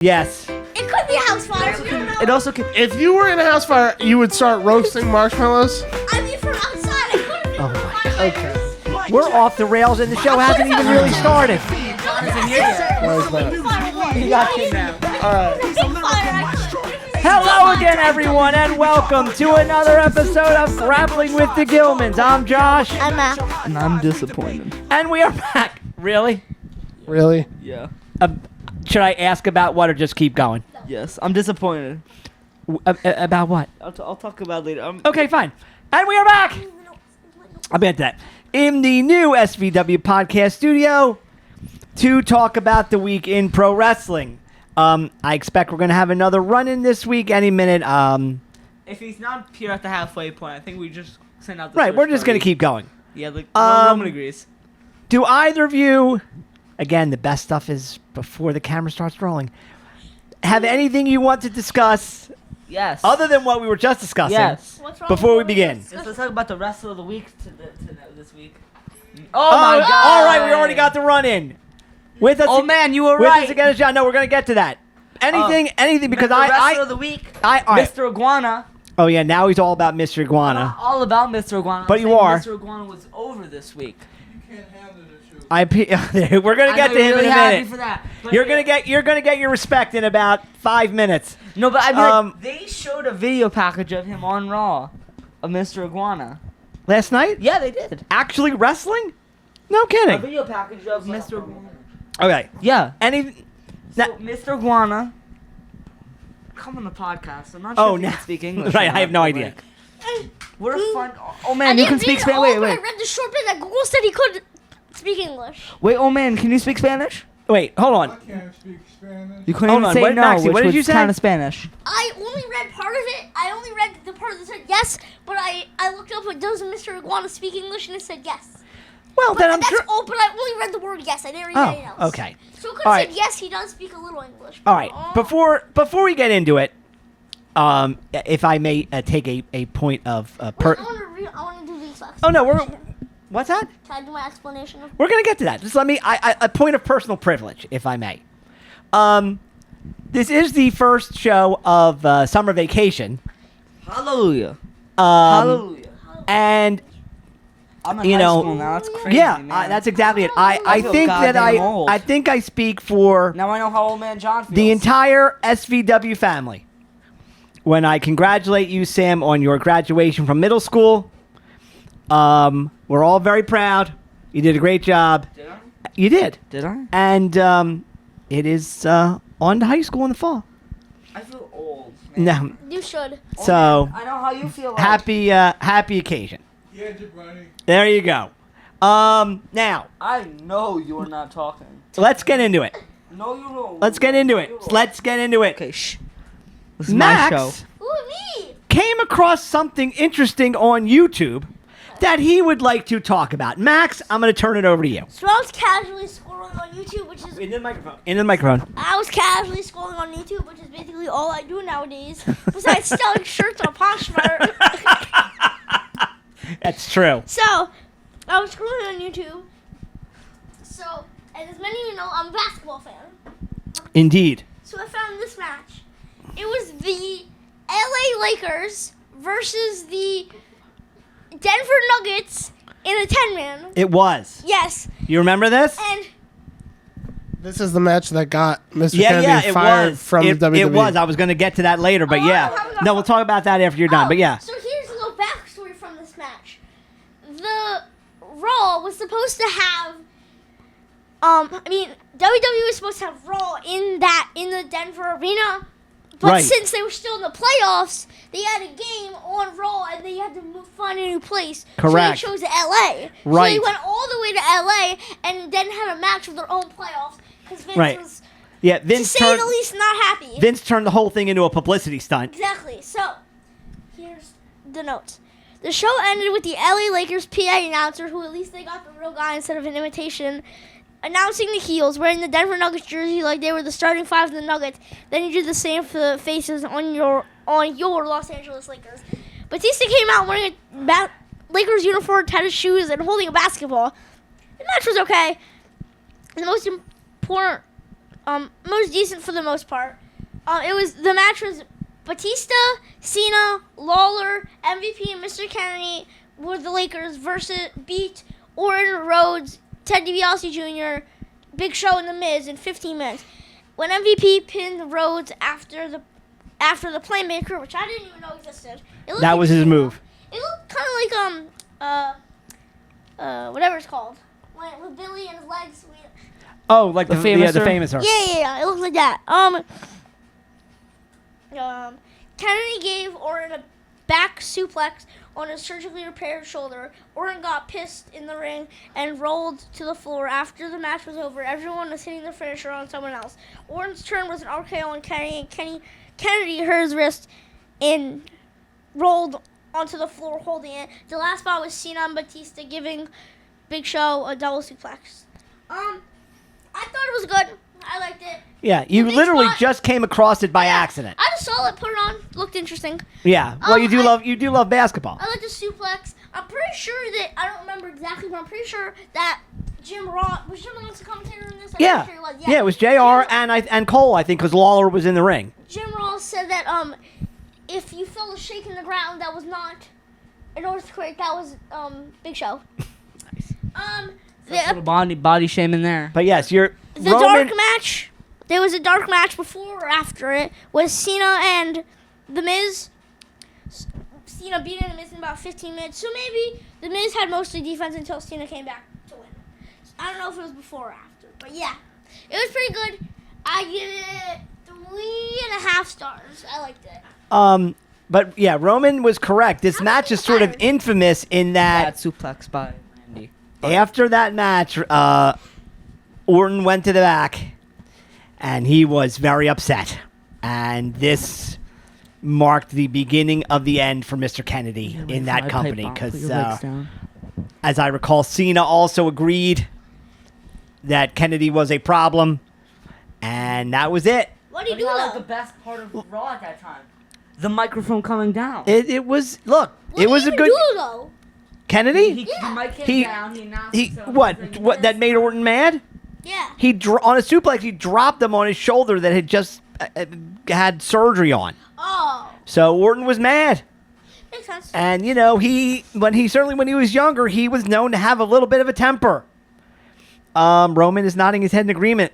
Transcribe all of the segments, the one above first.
Yes. It could be a house fire. We don't know. It also could. If you were in a house fire, you would start roasting marshmallows? I mean, from outside, it could have been from Okay. We're off the rails and the show hasn't even really started. He got kidnapped. Hello again, everyone, and welcome to another episode of Grappling with the Gilmans. I'm Josh. I'm Matt. And I'm disappointed. And we are back. Really? Really? Yeah. Should I ask about what or just keep going? Yes, I'm disappointed. About what? I'll talk about it later. Okay, fine. And we are back. I'll bet that. In the new SVW podcast studio to talk about the week in pro wrestling. I expect we're going to have another run-in this week any minute. If he's not here at the halfway point, I think we just send out the Right, we're just going to keep going. Yeah, like Roman agrees. Do either of you, again, the best stuff is before the camera starts rolling, have anything you want to discuss Yes. other than what we were just discussing Yes. What's wrong before we with begin? Yes, let's talk about the wrestler of the week this week. Oh my God! All right, we already got the run-in. With us, Oh man, you were with right. us again, John. No, we're going to get to that. Anything, because the wrestler of the week, all right. Mr. Iguana. Oh yeah, now he's all about Mr. Iguana. All about Mr. Iguana. But I'm you saying are. Mr. Iguana was over this week. We're gonna get to him really in a happy minute. for that. But You're gonna get your respect in about 5 minutes. No, but I mean, they showed a video package of him on Raw, of Mr. Iguana. Last night, Yeah, they did. actually wrestling? No A kidding. video package of Mr. Iguana. Okay. Yeah. Any? So, Mr. Iguana, come on the podcast. I'm not sure if you can speak English. Right, or I have not, no but, idea. like, what a fun. Oh man, you can speak Spanish. I Wait. read the short bit that Google said he could speak English. Wait, oh man, can you speak Spanish? Wait, hold on. Can't speak Spanish. You couldn't Hold even on, say what- no, Maxie, which what did was you say? kind of Spanish. I only read part of it. I only read the part that said yes, but I looked up, does Mr. Iguana speak English, and it said yes. Well, But then I'm that's sure. all, but I only read the word yes. I didn't read anything else. Oh, okay. So it could All have right. said yes, he does speak a little English. All right. Oh. Before we get into it, if I may take a point of Wait, I want to do these last. Oh no, what's that? Can I do my explanation of? We're gonna get to that. Just let me a point of personal privilege, if I may. This is the first show of summer vacation. Hallelujah. Hallelujah. And I'm in you high know, school now. That's crazy, yeah, man. that's exactly it. I feel think that goddamn old. I think I speak for Now I know how old man John feels. the entire SVW family when I congratulate you, Sam, on your graduation from middle school. We're all very proud. You did a great job. Did I? You did. Did I? And it is on to high school in the fall. I feel old, man. No, You should. so I know how you feel. happy occasion. Yeah, Jabroni. There you go. Now I know you're not talking. let's get into it. No, you don't. Let's get into it. Let's get into it. Okay, shh. This is Max my show. Ooh, me. came across something interesting on YouTube that he would like to talk about. Max, I'm going to turn it over to you. So I was casually scrolling on YouTube, which is Into the microphone. Into the microphone. I was casually scrolling on YouTube, which is basically all I do nowadays. Besides selling shirts on Poshmark. That's true. So, I was scrolling on YouTube. So, and as many of you know, I'm a basketball fan. Indeed. So I found this match. It was the LA Lakers versus the Denver Nuggets in a 10-man. It was. Yes. You remember this? And This is the match that got Mr. Yeah, Kennedy it fired was. from it, the WWE. It was. I was going to get to that later, but Oh, yeah. I No, we'll talk about that after you're done, but yeah. So here's a little backstory from this match. The Raw was supposed to have WWE was supposed to have Raw in the Denver arena. But Right. since they were still in the playoffs, they had a game on Raw and they had to find a new place. Correct. So they chose LA. So Right. they went all the way to LA and then had a match with their own playoffs because Vince Right. was, Yeah, to Vince say the least, not happy. Vince turned the whole thing into a publicity stunt. Exactly. So, here's the notes. The show ended with the LA Lakers PA announcer, who at least they got the real guy instead of an imitation, announcing the heels, wearing the Denver Nuggets jersey like they were the starting five of the Nuggets. Then you did the same for the faces on your Los Angeles Lakers. Batista came out wearing a Lakers uniform, tennis shoes, and holding a basketball. The match was okay. The most important most decent for the most part. The match was Batista, Cena, Lawler, MVP, and Mr. Kennedy were the Lakers beat Orton, Rhodes, Ted DiBiase Jr., Big Show, and The Miz in 15 minutes. When MVP pinned Rhodes after the playmaker, which I didn't even know existed. That was his move. It looked kind of like whatever it's called, with Billy and his legs. Oh, like the famous her. Yeah. It looked like that. Kennedy gave Orton a back suplex on his surgically repaired shoulder. Orton got pissed in the ring and rolled to the floor. After the match was over, everyone was hitting the finisher on someone else. Orton's turn was an RKO on Kennedy, and Kennedy hurt his wrist and rolled onto the floor holding it. The last spot was Cena and Batista giving Big Show a double suplex. I thought it was good. I liked it. Yeah, you literally just came across it by accident. I just saw it, put it on, looked interesting. Yeah, well, you do love basketball. I like the suplex. I'm pretty sure that I don't remember exactly, but I'm pretty sure that Jim Ross the commentator in this. Yeah, sure he was. Yeah, it was JR and Cole, I think, because Lawler was in the ring. Jim Ross said that if you felt a shake in the ground, that was not an earthquake. That was Big Show. Nice. There's a little body shaming there. But yes, the dark match. There was a dark match before or after it was Cena and The Miz. Cena beat The Miz in about 15 minutes. So maybe The Miz had mostly defense until Cena came back to win. I don't know if it was before or after. But yeah, it was pretty good. I give it 3.5 stars. I liked it. But yeah, Roman was correct. This match is sort of infamous in that suplex by Randy. After that match, Orton went to the back, and he was very upset. And this marked the beginning of the end for Mr. Kennedy in that company. Because, as I recall, Cena also agreed that Kennedy was a problem. And that was it. What did he do, though? The best part of Raw at that time. The microphone coming down. It was, look, what it was a good... do, though? Kennedy? The mic came down. He announced himself. What, that made Orton mad? Yeah. On a suplex, he dropped him on his shoulder that had just had surgery on. Oh. So Orton was mad. Makes sense. And, you know, when he was younger, he was known to have a little bit of a temper. Roman is nodding his head in agreement.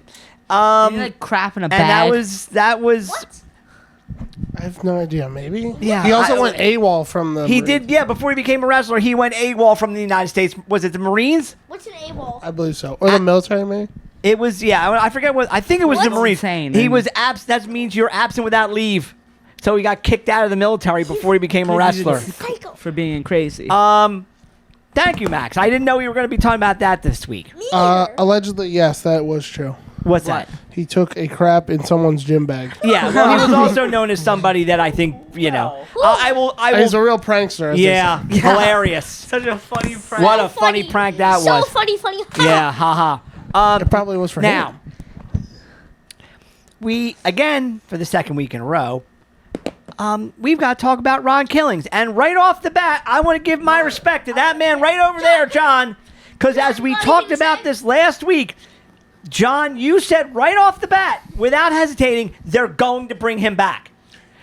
Like crap in a bag. And that was. What? I have no idea. Maybe. Yeah. He also went AWOL from the. He did. Yeah. Before he became a wrestler, he went AWOL from the United States. Was it the Marines? What's an AWOL? I believe so, or the military, maybe. It was. Yeah. I forget what. I think it was the Marines. Insane, he was absent. That means you're absent without leave. So he got kicked out of the military before he became a wrestler. Psycho. For being crazy. Thank you, Max. I didn't know we were going to be talking about that this week. Me either. Allegedly, yes, that was true. What's that? He took a crap in someone's gym bag. Yeah, well, he was also known as somebody that I think, you know. I will. He's a real prankster. as Yeah, they say. hilarious. Such a funny prank. What a funny prank that so was. funny. Yeah, haha. It probably was for Now, him. we, again, for the second week in a row, we've got to talk about Ron Killings. And right off the bat, I want to give my respect to that man right over there, John. Because as we talked about this last week, John, you said right off the bat, without hesitating, they're going to bring him back.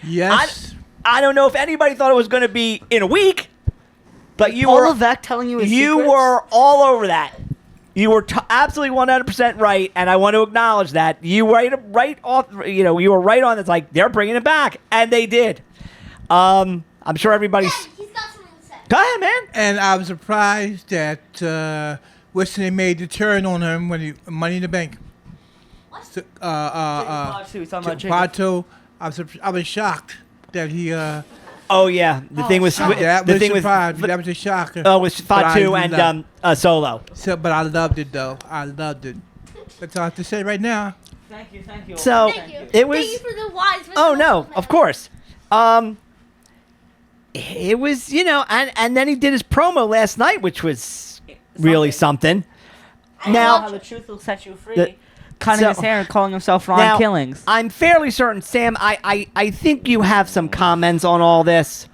Yes. I don't know if anybody thought it was going to be in a week, but you Paul were Levesque telling you his secrets? were all over that. You were absolutely 100% right, and I want to acknowledge that. You were right off. You know, you were right on. It's like they're bringing it back, and they did. I'm sure everybody's. He's got something to say. Go ahead, man. And I was surprised that Weston made the turn on him when he Money in the Bank. What? So, Part two. I was shocked that he. Oh yeah, the thing was That the was thing was surprised. That was a shock. it was Fatu But I and Solo. So, but I loved it though. I loved it. That's all I have to say right now. Thank you. So Thank you. it was. Thank you for the wise. Oh no, of course. It was, you know, and then he did his promo last night, which was really something. Now, Now, the truth will set you free. Cutting so- his hair and calling himself Ron now, Killings. I'm fairly certain, Sam. I think you have some comments on all this.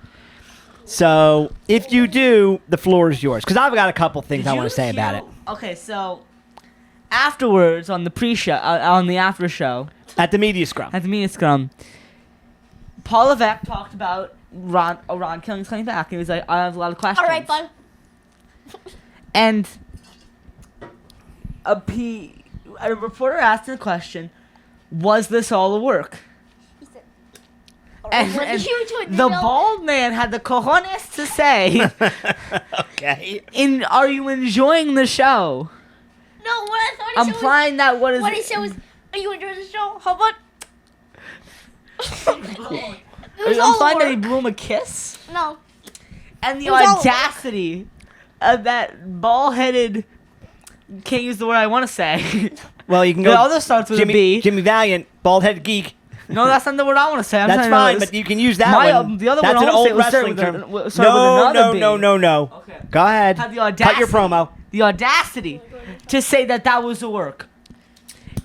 So if you do, the floor is yours. Because I've got a couple things I want to say about it. Okay, so afterwards on the pre-show, on the after show, At the media scrum. at the media scrum, Paul Levesque talked about Ron Killings coming back. He was like, I have a lot of questions. All right, bud. And a reporter asked him the question, was this all a work? He said, And, "What and did you do, the Bill?" bald man had the cojones to say, Okay. Are you enjoying the show? No, what I thought he said Implying that was, what he said was, are you enjoying the show? How about? It was all implying that he work. blew him a kiss? No. And the It was all audacity of that bald-headed, can't use the word I want to say. Well, you can go. The other starts with a B. Jimmy Valiant, bald-headed geek. No, that's not the word I want to say. I'm That's trying fine, to but you can use that My, one. the other That's one an I wanna old say wrestling was term. started with another B. No. Okay. Go ahead. Had the Cut your promo. The audacity to say that was a work.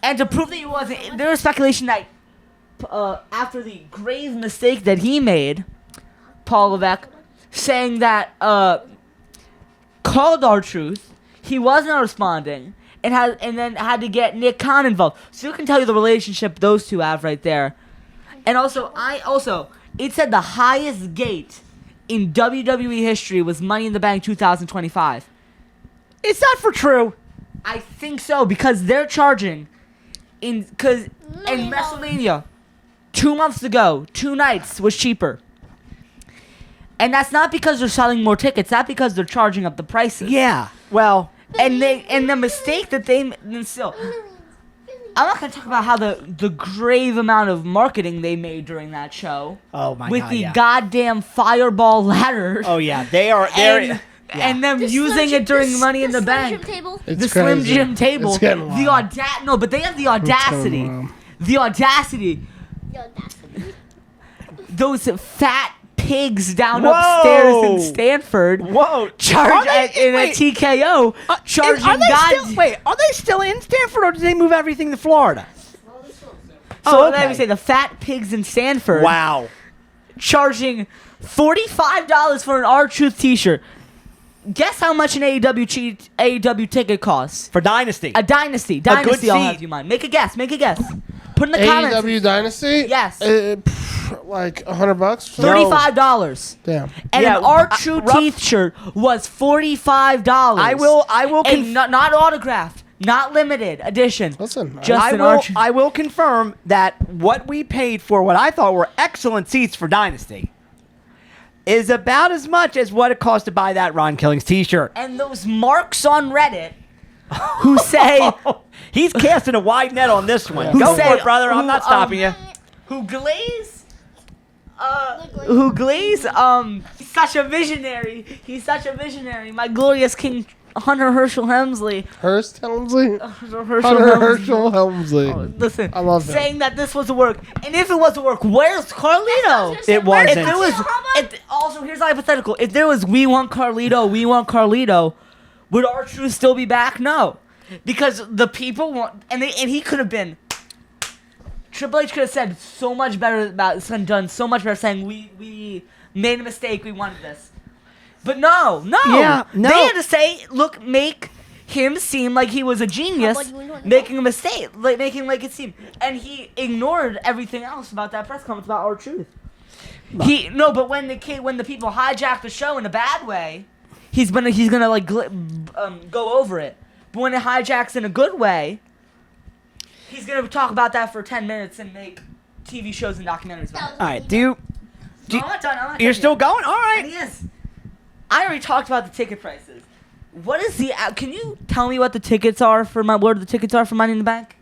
And to prove that he wasn't, there was speculation that after the grave mistake that he made, Paul Levesque, saying that called R-Truth, he wasn't responding, and then had to get Nick Khan involved. So you can tell you the relationship those two have right there. And also, it said the highest gate in WWE history was Money in the Bank 2025. Is that for true? I think so, because they're charging in WrestleMania 2 months ago, 2 nights was cheaper. And that's not because they're selling more tickets, that's because they're charging up the prices. Yeah. Well, And the mistake that they still, I'm not gonna talk about how the grave amount of marketing they made during that show. oh my with God. the yeah. goddamn fireball ladder. Oh yeah, they are. And them The using Slim it during Jim- Money in the Slim Bank. Jim table. It's The Slim crazy. Jim table. It's getting The wild. No, but they have the audacity. wild. The audacity. The audacity. Those fat pigs down Whoa. upstairs in Stanford. Whoa. Charge Are they- in a wait. TKO. Charging Are they God. still, wait, are they still in Stanford or did they move everything to Florida? So Oh, let me okay. say the fat pigs in Stanford. Wow. Charging $45 for an R-Truth T-shirt. Guess how much an AEW ticket costs? For Dynasty. A Dynasty. good Dynasty, I'll seat. have you mind. Make a guess. Put in the comments. AEW Dynasty? Yes. Like $100? $35. Damn. And Yeah, an R-Truth rough- T-shirt was $45. I will And not autographed. Not limited edition. Listen, Just I an will, R-Truth. I will confirm that what we paid for what I thought were excellent seats for Dynasty is about as much as what it cost to buy that Ron Killings t-shirt. And those marks on Reddit who say... He's casting a wide net on this one. Who Go say- for it, brother. I'm who, not stopping you. Who glaze? He's such a visionary. My glorious King Hunter Herschel Helmsley. Hurst Helmsley? Herschel Hunter Herschel Helmsley. Listen, I love him. saying that this was a work. And if it was a work, where's Carlito? It wasn't. If there was, also here's a hypothetical. If there was we want Carlito, would R-Truth still be back? No, because the people want, and he could have been. Triple H could have said so much better about done so much better, saying we made a mistake, we wanted this, but no. Yeah, no. They had to say, look, make him seem like he was a genius, How about you enjoy the making a mistake, making it seem, and he ignored everything else about that press conference about R-Truth. But when the people hijack the show in a bad way, he's gonna go over it. But when it hijacks in a good way, he's gonna talk about that for 10 minutes and make TV shows and documentaries about it. All right. Do you, No, I'm not done. you're still going? All right. And he is. I already talked about the ticket prices. What is the? Can you tell me what the tickets are for what the tickets are for Money in the Bank?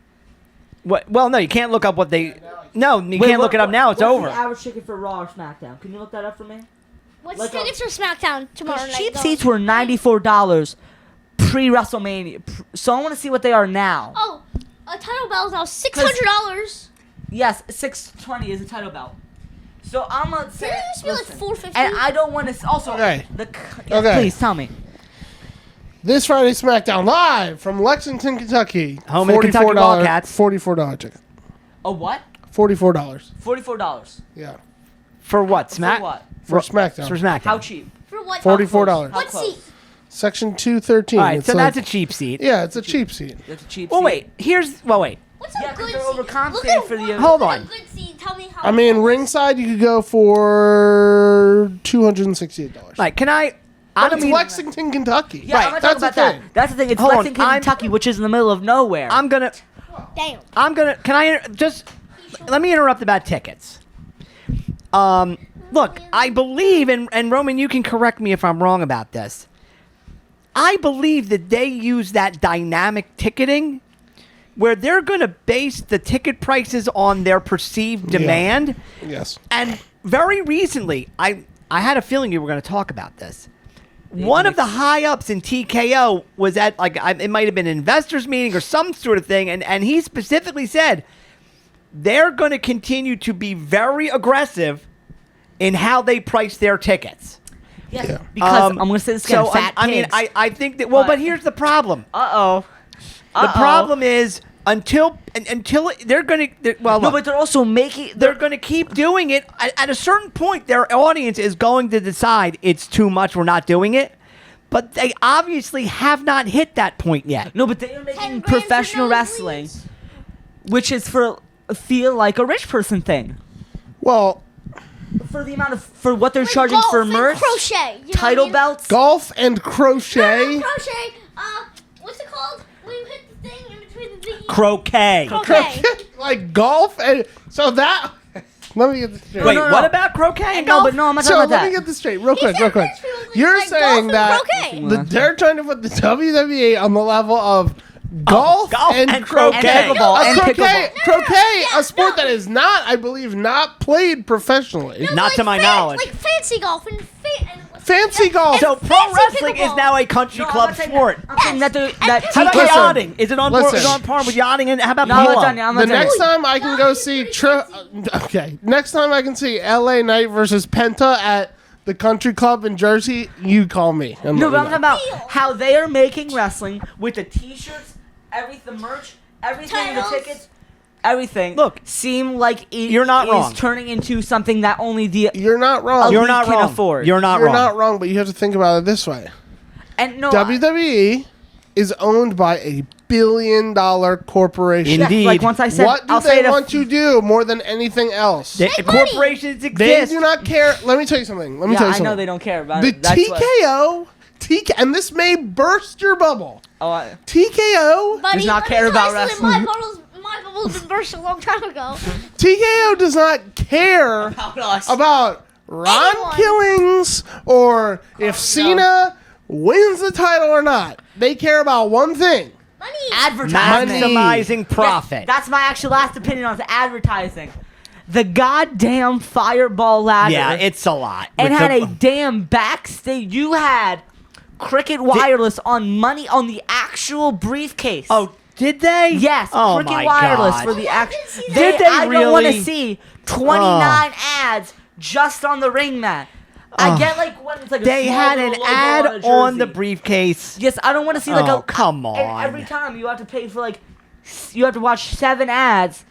What? Well, no, you can't look up what they. No, you can't look it up now. It's what's over. the average ticket for Raw or SmackDown? Can you look that up for me? What's Like tickets for SmackDown tomorrow night? Cheap though? seats were $94 pre-WrestleMania. So I want to see what they are now. Oh, a title bell is now $600. Yes, $620 is a title belt. So I'm gonna say. Didn't it used to be like listen, $450? And I don't want to. Also, Okay. Yes, Okay. please tell me. This Friday SmackDown live from Lexington, Kentucky. Home of the Kentucky Wildcats. $44 ticket. A what? $44. $44. Yeah. For what? Smack? For what? For SmackDown. For SmackDown. How cheap? For what? $44. How What close? seat? Section 213. All right, It's so like- that's a cheap seat. Yeah, it's a cheap seat. That's a cheap Well, seat. wait. What's a Yeah, 'cause good they're seat? overcompensating Look at for the- Hold look at on. a good seat. Tell me how. I mean, ringside you could go for $268. Right, can I But don't it's mean Lexington, Kentucky. Yeah, I'm not That's talking about the that. thing. That's the thing. It's Hold on, Lexington, I'm- Kentucky, which is in the middle of nowhere. I'm going to Damn. can I just let me interrupt about tickets. Look, I believe and Roman, you can correct me if I'm wrong about this. I believe that they use that dynamic ticketing where they're going to base the ticket prices on their perceived demand. Yes. And very recently, I had a feeling you were going to talk about this. One of the high ups in TKO was at it might have been an investors meeting or some sort of thing, and he specifically said they're going to continue to be very aggressive in how they price their tickets. Yes, Yeah. because I'm going to say this again. So Fat I mean, pigs. I think that. Well, But- but here's the problem. Uh-oh. The problem is until they're going to. Well, No, look, but they're also making... they're going to keep doing it. At a certain point, their audience is going to decide it's too much. We're not doing it. But they obviously have not hit that point yet. No, but they are 10 making grand professional for wrestling, nosebleeds. which is feel like a rich person thing. Well, For the amount of... For what they're Like charging golf for and merch, crochet. You know title what I mean? belts... golf and No, crochet. not crochet. What's it called? When you hit the thing in between the thingy. Croquet. Croquet. Like golf and so that. Let me get this straight. Wait, no, what no. about croquet and No, golf? but no, I'm not So talking let about me that. get this straight, real quick, said real quick. rich people like You're golf saying and that croquet. they're trying to put the WWE on the level of golf, golf and croquet. croquet. And pickleball, and croquet, pickleball. croquet, Yeah, a sport no. that is not, I believe, not played professionally. No, Not to my knowledge. Like fancy golf and Fancy golf. So pro fancy wrestling is pickleball. now a country No, I'm club not saying sport. That. I'm saying that, that How about Listen. yachting? Is it on Listen. is it on par with yachting? And how about No, I'm polo? not done. I'm The not done. next time I can go see okay, next time I can see LA Knight versus Penta at the country club in Jersey, you call me. and No, let but me I'm know. talking about how they are making wrestling with the T-shirts, the merch, everything, the Titles. tickets, everything. Look, seem like it you're not is wrong. turning into something that only the You're not wrong. You're elite not can wrong. afford. You're not You're wrong. not wrong, but you have to think about it this way. and no WWE is owned by a billion-dollar corporation. yes, Indeed. like once I said, What do I'll say they it want to do more than anything else? The Make money. corporations They exist. do not care. Let me tell you something. Let me Yeah, tell you I something. know they don't care about The it. That's what- TKO, and this may burst your bubble. Oh, TKO, Buddy, not let me care tell you about something. My bubble's been burst a long time ago. TKO does not care about us. about Ron Anyone. Killings or if Cena wins the title or not. They care about one thing. Money. advertising. Maximizing profit. That's my actual last opinion on the advertising. The goddamn fireball ladder. Yeah, it's a lot. and With had the- a damn backstage. You had Cricket Wireless on money on the actual briefcase. Oh, did they? yes, Oh Cricket my Wireless God. for the Oh, yeah, I act. didn't see that. Did they I don't want to really? see 29 ads just on the ring mat. I get like when it's like a They small had little an logo ad a on the jersey. briefcase. Yes, I don't want to see like Oh, a come and on. every time you have to pay for like you have to watch 7 ads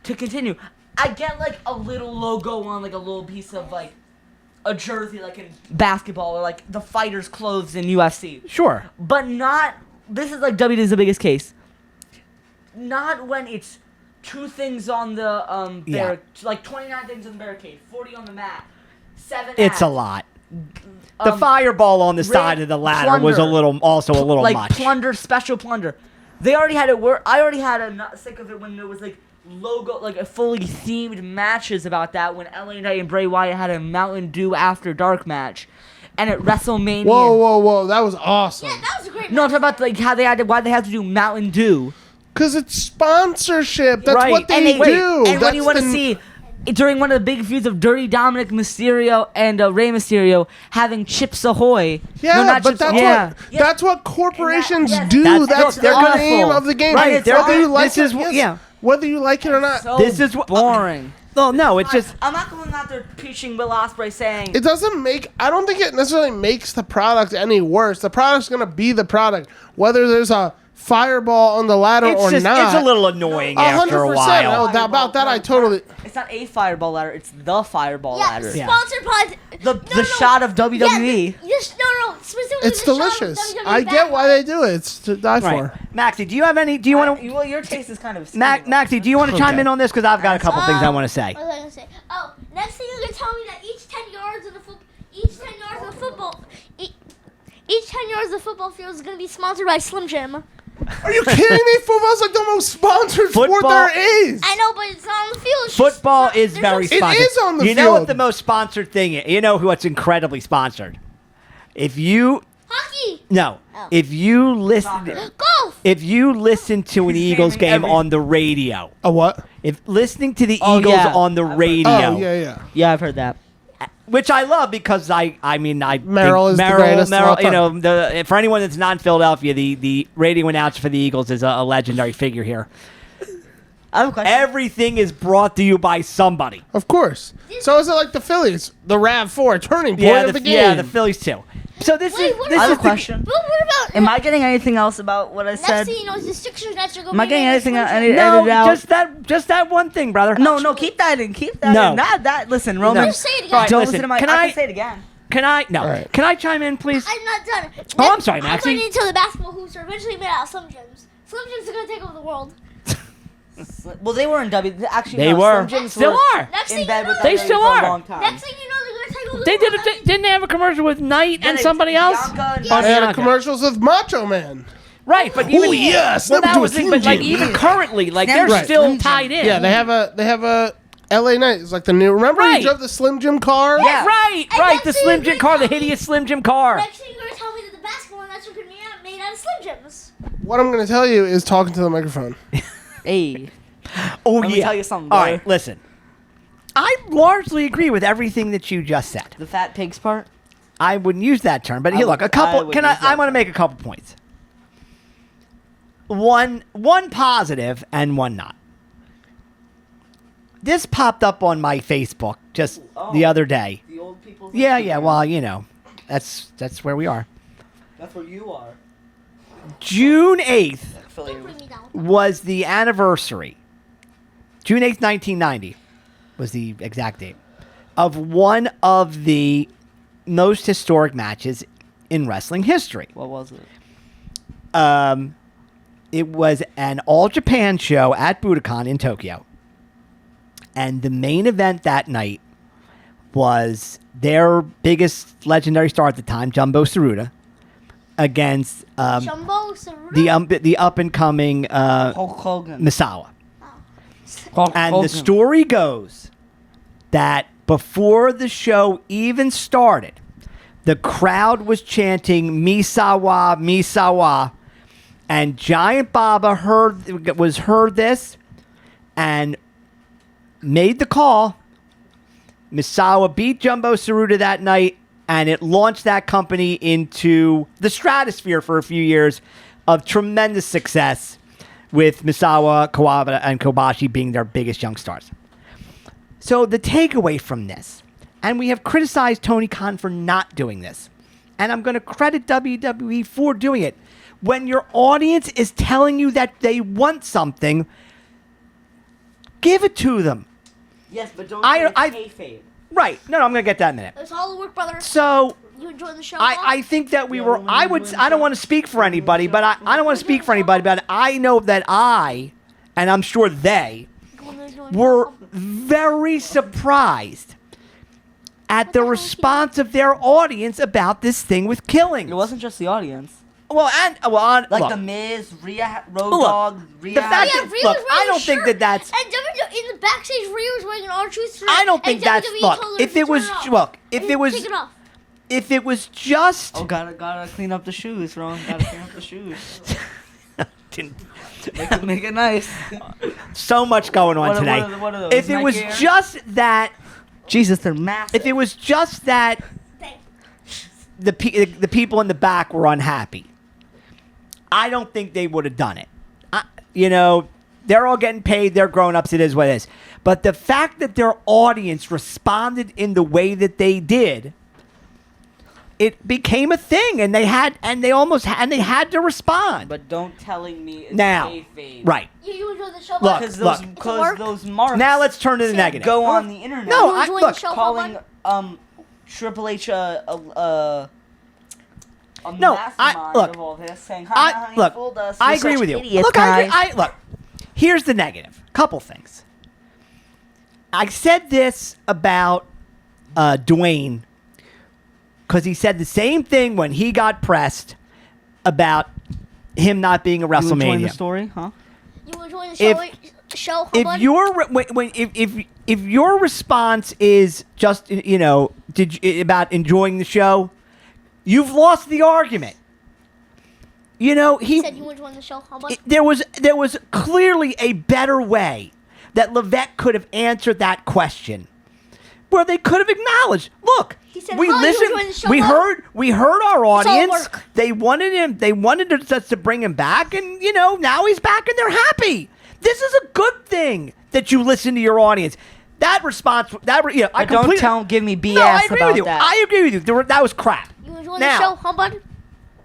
to continue. I get like a little logo on like a little piece of like a jersey like in basketball or like the fighters' clothes in UFC. Sure. But not this is like WWE is the biggest case. Not when it's 2 things on the Yeah. like 29 things on the barricade, 40 on the mat, 7 It's ads. a lot. The Um, fireball on the side of the ladder was a little, also a little like much. plunder, special plunder. They already had it work. I already had a not sick of it when there was like logo, like a fully themed matches about that. When LA Knight and Bray Wyatt had a Mountain Dew After Dark match, and at WrestleMania. Whoa! That was awesome. Yeah, that was a great. No, I'm talking about like how they had to, why they had to do Mountain Dew. Because it's sponsorship. That's Right. what they And they do. And when That's you want to the- see. During one of the big feuds of Dirty Dominic Mysterio and Rey Mysterio having Chips Ahoy. Yeah, no, not but Chips that's Ahoy. what that's what corporations yes, do. that's- That's they're the gonna- name of the game. Right, it's they're Whether you gonna- like this is it, wh- yes. yeah. Whether you like it or not, So This is what- boring. No, no, it's just I'm not going out there preaching Will Ospreay saying it doesn't make. I don't think it necessarily makes the product any worse. The product's gonna be the product, whether there's a fireball on the ladder it's or just not. it's a little annoying after a 100%. while. No, about that I totally. it's not a fireball ladder, it's the fireball Yeah, ladder. Yeah. sponsored by The shot of WWE. Yeah, no, specifically It's the shot of delicious. WWE I get why they do it. It's to die Right. for. Maxie, do you have any? Do you want to? Well, your taste is kind of. Maxie, do you want to chime Okay. in on this? Because I've got a couple things I want to say. What was I gonna say? Oh, next thing you're gonna tell me that each 10 yards of the each 10 yards of football, each 10 yards of the football field is gonna be sponsored by Slim Jim. Are you kidding me? Football's like the most sponsored sport Football- there is. I know, but it's not on the field. It's just- Football it's not- is there's very no- It sponsored. is on the You know what field. the most sponsored thing is? You know what's incredibly sponsored? If you Hockey, no, Oh. if you listen, golf. if you listen to an Eagles game every- on the radio, A what? if listening to the Oh, Eagles yeah. on the I've heard- radio, Oh, yeah. Yeah, I've heard that. which I love because I mean I Merrill think is the greatest of all you know time. for anyone that's not in Philadelphia, the radio announcer for the Eagles is a legendary figure here. I have a question. Everything is brought to you by somebody. Of course. So is it like the Phillies, the RAV4 turning point of the game? Yeah, the Phillies too. So this Wait, is what this I have is a the, question. But what about? Am I getting anything else about what I Next said? thing you know, the Sixers got to go. Am I getting anything? Any, no, edited out? just that one thing, brother. No, keep that in. Keep that No. in. Not that. Listen, Roman. Just say it again. All right, Don't listen, listen to my. can I I- can say it again. Can I? No. All right. Can I chime in, please? I'm not done. Oh, I'm sorry, Maxie. I'm going into the basketball hoops are eventually made out of Slim Jims. Slim Jims are going to take over the world. Well, they were in W. Actually, They no, were. Slim Jims Still were are. Next thing in you bed know, with They WWE still for are. a long time. next thing you know, they're going to take over the They world. didn't they have a commercial with Knight and somebody else? Bianca and Yes. They had Bianca. commercials with Macho Man. Right, but even yes, well, never that do a was it, Slim but like Jim. even currently, like Never they're do a still Slim Jim. tied in. Yeah, they have a LA Knight. It's like the new. Remember Right. you drove the Slim Jim car? Yeah. Right, And right. next The thing Slim you're Jim gonna car, the tell me- hideous Slim Jim car. Next thing you're going to tell me that the basketball nets are going to be made out of Slim Jims. What I'm going to tell you is talking to the microphone. Hey. Oh Let yeah. me tell you something, All brother. right, listen. I largely agree with everything that you just said. The fat pigs part. I wouldn't use that term, but I here, would- look, a I couple. would Can use I? I that want to term. make a couple points. One positive and one not. This popped up on my Facebook just the other day. The old people. Yeah. Well, you know, that's where we are. That's where you are. June 8th Don't bring me down. was the anniversary. June 8th, 1990 was the exact date of one of the most historic matches in wrestling history. What was it? It was an All Japan show at Budokan in Tokyo. And the main event that night was their biggest legendary star at the time, Jumbo Tsuruta, against Jumbo, Saruta. the up and coming Hulk Hogan. Misawa. Hulk And Hogan. the story goes that before the show even started, the crowd was chanting Misawa, Misawa, and Giant Baba heard this and made the call. Misawa beat Jumbo Tsuruta that night, and it launched that company into the stratosphere for a few years of tremendous success, with Misawa, Kawabata, and Kobashi being their biggest young stars. So the takeaway from this, and we have criticized Tony Khan for not doing this, and I'm going to credit WWE for doing it. When your audience is telling you that they want something, give it to them. Yes, but don't I- say I- kayfabe. Right. No, I'm going to get that in a minute. It's all the work, brother. So You enjoying the show? I think that we were, I don't want to speak for anybody, but I don't want to speak for anybody, but I know that and I'm sure they, were very surprised at the response of their audience about this thing with killing. It wasn't just the audience. Well, Like look, the Miz, Road Look, Dogg, Rhea. the fact Yeah, that- Rhea look, was I wearing don't a think shirt, that that's- And WWE in the backstage, Rhea was wearing an R-Truth shirt. I don't think and that's, WWE look, told her if to it was, turn off. look, if And it was, take it off. if it was just, Oh, gotta clean up the shoes, Ron. Gotta clean up the shoes. Make it nice. so much going on What are- today. what are those, If it was Nike Air? just that, Jesus, they're massive. if it was just that the people in the back were unhappy, I don't think they would have done it. They're all getting paid. They're grown-ups. It is what it is. But the fact that their audience responded in the way that they did, it became a thing, and they had to respond. But don't telling me it's Now, kayfabe. right. You enjoy the show, Look, Because brother? those, look. cause those marks Now let's turn to the negative. go on the internet. No, You enjoy look, the show, calling Bubba? Triple H a No, mastermind look, of all this, saying, "Ha, ha, ha, you look, fooled us. I We're agree such with you. idiots, Look, guys." look. Here's the negative. Couple things. I said this about Dwayne because he said the same thing when he got pressed about him not being a You enjoying the WrestleMania. story, huh? You enjoying the show? If your response is just about enjoying the show, you've lost the argument. He said you enjoying the show. How about? There was clearly a better way that Levesque could have answered that question, where they could have acknowledged, look, He said, we "Huh, you listened, enjoying the show, we huh?" heard our all audience. work. They wanted us to bring him back, and now he's back, and they're happy. This is a good thing that you listen to your audience. That response, I Don't give me BS No, I agree about with you. that. I agree with you. That was crap. You enjoying Now, the show? How about?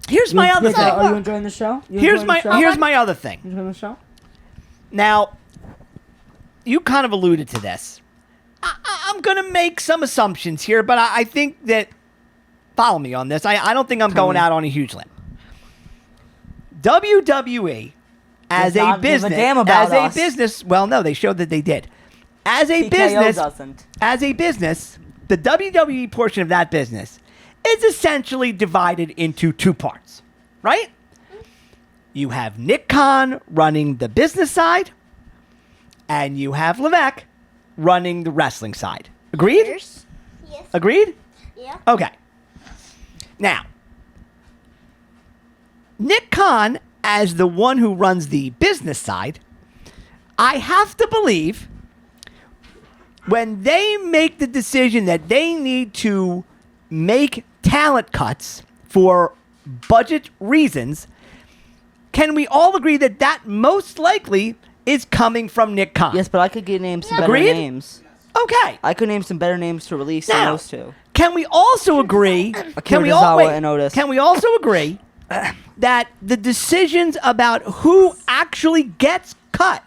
Here's my other thing. Are you enjoying the show? Here's my other thing. You enjoying the show? Now, you kind of alluded to this. I'm going to make some assumptions here, but I think that, follow me on this. I don't think I'm going out on a huge limb. WWE, as Does a not give a business, damn about us. business, well, no, they showed that they did. As a TKO doesn't. business, the WWE portion of that business is essentially divided into two parts, right? You have Nick Khan running the business side, and you have Levesque running the wrestling side. Agreed? Yes. Agreed? Yeah. Okay. Now, Nick Khan, as the one who runs the business side, I have to believe when they make the decision that they need to make talent cuts for budget reasons, can we all agree that that most likely is coming from Nick Khan? Yes, but I could name some better Agreed? names. Okay. I could name some better names to release than Now, those two. can we also agree? Can we Tozawa and Otis. Can we also agree that the decisions about who actually gets cut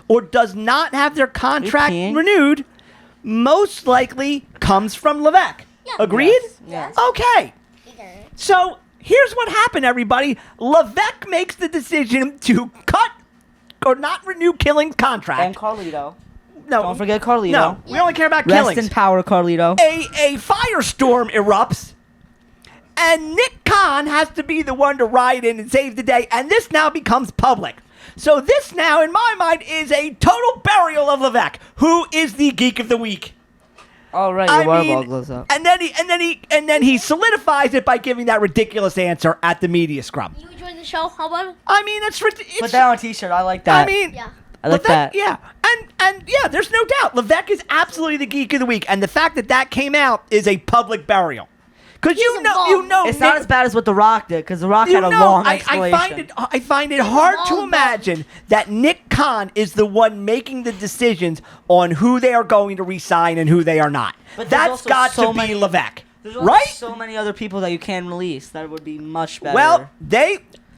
or does not have their contract kidding? renewed most likely comes from Levesque? Yeah. Agreed? Yes. Okay. So here's what happened, everybody. Levesque makes the decision to cut or not renew Killing's contract. And Carlito. No, Don't forget Carlito. No, we only care about Rest Killings. in power, Carlito. A firestorm erupts, and Nick Khan has to be the one to ride in and save the day, and this now becomes public. So this now, in my mind, is a total burial of Levesque, who is the Geek of the Week. All right, your water bottle goes up. And then he solidifies it by giving that ridiculous answer at the media scrum. You enjoying the show? How about? I mean, it's Put that on a t-shirt. I like that. I mean, Yeah. I like Levesque, that. yeah, and yeah, there's no doubt. Levesque is absolutely the Geek of the Week, and the fact that that came out is a public burial. Because you involved. know, It's not as bad as what The Rock did, because The Rock you had a know, long I explanation. find it hard to Long imagine that Nick Khan is the one making the decisions on who they are going to re-sign and who they are not. But there's That's also got so to be many- Levesque, There's also right? so many other people that you can release that would be much better. Well,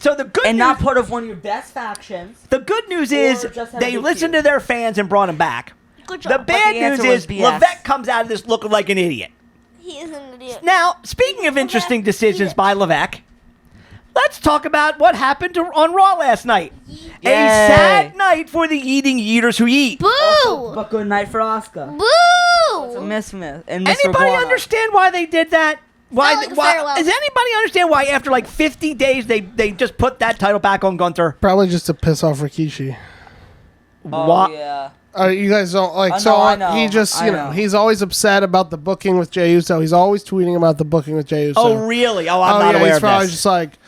so the good and news, not part of one of your best factions. the good news is just have a they big listened feud. to their fans and brought him back. Good The job. bad the news answer was is BS. Levesque comes out of this looking like an idiot. He is an idiot. Now, speaking of interesting decisions Yeah. by Levesque, let's talk about what happened on Raw last night. A Yay. sad night for the eating eaters who eat. Boo! But good night for Oscar. Boo! It's a miss and Miss Anybody Iguana. understand why they did that? Why? Felt like a farewell. Does anybody understand why after like 50 days they just put that title back on Gunther? Probably just to piss off Rikishi. Oh, Why- yeah. You guys don't like. I So know, I know, he just, I you know, know. he's always upset about the booking with Jey Uso. He's always tweeting about the booking with Jey Uso. Oh, really? Oh, I'm not yeah, aware he's of probably this. just like